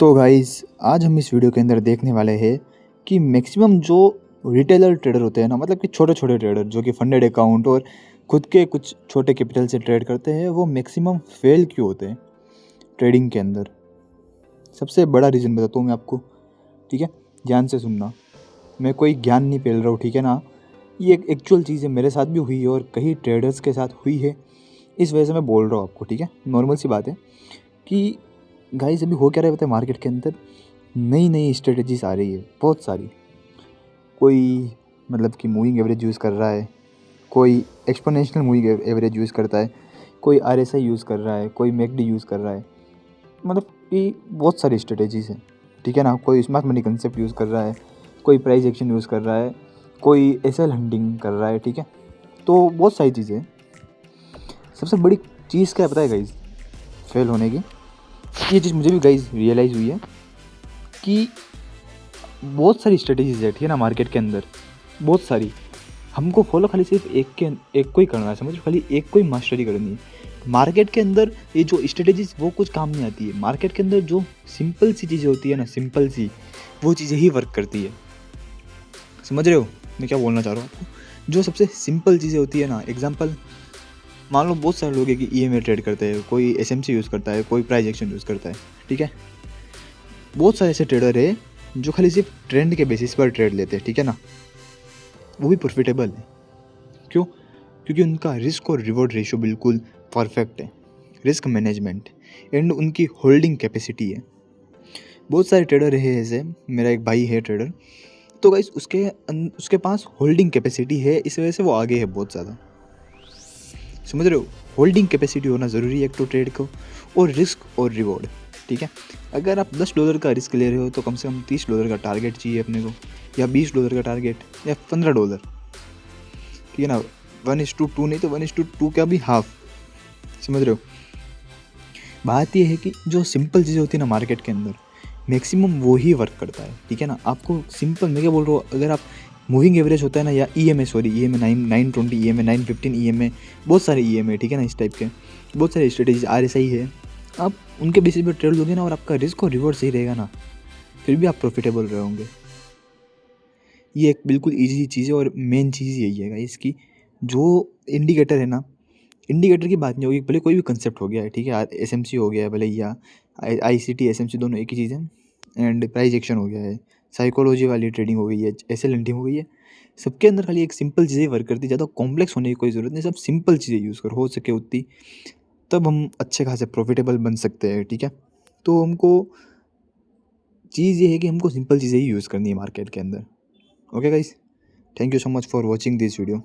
तो गाइस आज हम इस वीडियो के अंदर देखने वाले हैं कि मैक्सिमम जो रिटेलर ट्रेडर होते हैं ना, मतलब कि छोटे छोटे ट्रेडर जो कि फंडेड अकाउंट और खुद के कुछ छोटे कैपिटल से ट्रेड करते हैं, वो मैक्सिमम फेल क्यों होते हैं ट्रेडिंग के अंदर। सबसे बड़ा रीज़न बताता हूँ मैं आपको, ठीक है, ध्यान से सुनना। मैं कोई ज्ञान नहीं पेल रहा हूँ, ठीक है ना। ये एक एक्चुअल चीज़ है, मेरे साथ भी हुई है और कई ट्रेडर्स के साथ हुई है, इस वजह से मैं बोल रहा हूँ आपको, ठीक है। नॉर्मल सी बात है कि गाइस अभी हो क्या रहा है पता है, मार्केट के अंदर नई नई स्ट्रेटजीज आ रही है बहुत सारी। कोई मतलब कि मूविंग एवरेज यूज़ कर रहा है, कोई एक्सपोनेंशियल मूविंग एवरेज यूज़ करता है, कोई आरएसआई यूज़ कर रहा है, कोई मैकडी यूज़ कर रहा है। मतलब कि बहुत सारी स्ट्रेटजीज हैं, ठीक है ना। कोई स्मार्ट मनी कंसेप्ट यूज़ कर रहा है, कोई प्राइस एक्शन यूज़ कर रहा है, कोई एसएल हंटिंग कर रहा है, ठीक है। तो बहुत सारी चीज़ें हैं। सबसे बड़ी चीज़ क्या है पता है गाइज फेल होने की? ये चीज़ मुझे भी गाइज रियलाइज़ हुई है कि बहुत सारी स्ट्रेटजीज है, ठीक है ना, मार्केट के अंदर बहुत सारी। हमको फॉलो खाली सिर्फ एक को ही करना है, समझ, खाली एक को ही मास्टरी करनी है। मार्केट के अंदर ये जो स्ट्रेटजीज वो कुछ काम नहीं आती है। मार्केट के अंदर जो सिंपल सी चीज़ें होती है ना, सिंपल सी वो चीज़ें ही वर्क करती है। समझ रहे हो मैं क्या बोलना चाह रहा हूँ आपको? जो सबसे सिंपल चीज़ें होती है ना, एग्जाम्पल मान लो बहुत सारे लोग हैं कि ईएमए ट्रेड करते हैं, कोई एसएमसी यूज़ करता है, कोई प्राइस एक्शन यूज़ करता है, ठीक है। बहुत सारे ऐसे ट्रेडर है जो खाली सिर्फ ट्रेंड के बेसिस पर ट्रेड लेते हैं, ठीक है ना। वो भी प्रॉफिटेबल है। क्यों? क्योंकि उनका रिस्क और रिवॉर्ड रेशियो बिल्कुल परफेक्ट है, रिस्क मैनेजमेंट एंड उनकी होल्डिंग कैपेसिटी है। बहुत सारे ट्रेडर है ऐसे, मेरा एक भाई है ट्रेडर, तो गाइस उसके पास होल्डिंग कैपेसिटी है, इस वजह से वो आगे है बहुत ज़्यादा। समझ रहे हो? होल्डिंग कैपेसिटी होना ज़रूरी है एक तो ट्रेड को, और रिस्क और रिवॉर्ड, ठीक है। अगर आप $10 का रिस्क ले रहे हो तो कम से कम $30 का टारगेट चाहिए अपने को, या $20 का टारगेट, या $15, ठीक है ना। 1:2 नहीं तो 1:2 का भी हाफ। समझ रहे हो? बात यह है कि जो सिंपल चीज़ें होती है ना मार्केट के अंदर, मैक्सिमम वो ही वर्क करता है, ठीक है ना। आपको सिंपल, मैं क्या बोल रहा हूँ, अगर आप मूविंग एवरेज होता है ना, या ईएमए 920, ईएमए 915, ईएमए बहुत सारे ईएमए, ठीक है ना, इस टाइप के बहुत सारे स्ट्रेटेजीज, आरएसआई है। आप उनके बेसिस पर ट्रेड लोगे ना, और आपका रिस्क और रिवॉर्ड सही रहेगा ना, फिर भी आप प्रॉफिटेबल रहोगे। ये एक बिल्कुल ईजी चीज़ है, और मेन चीज़ यही है गाइस कि जो इंडिकेटर है ना, इंडिकेटर की बात नहीं होगी, भले कोई भी कंसेप्ट हो गया है, ठीक है, एसएमसी हो गया है भले, या आईसीटी एसएमसी दोनों एक ही चीज़ है, एंड प्राइस एक्शन हो गया है, साइकोलॉजी वाली ट्रेडिंग हो गई है, एसएल हंटिंग हो गई है। सबके अंदर खाली एक सिंपल चीज़ें वर्क करती है, ज़्यादा कॉम्प्लेक्स होने की कोई ज़रूरत नहीं। सब सिंपल चीज़ें यूज़ करो हो सके उतनी, तब हम अच्छे खासे प्रॉफिटेबल बन सकते हैं, ठीक है। तो हमको चीज़ ये है कि हमको सिंपल चीज़ें ही यूज़ करनी है मार्केट के अंदर। Okay guys, thank you so much for watching this video.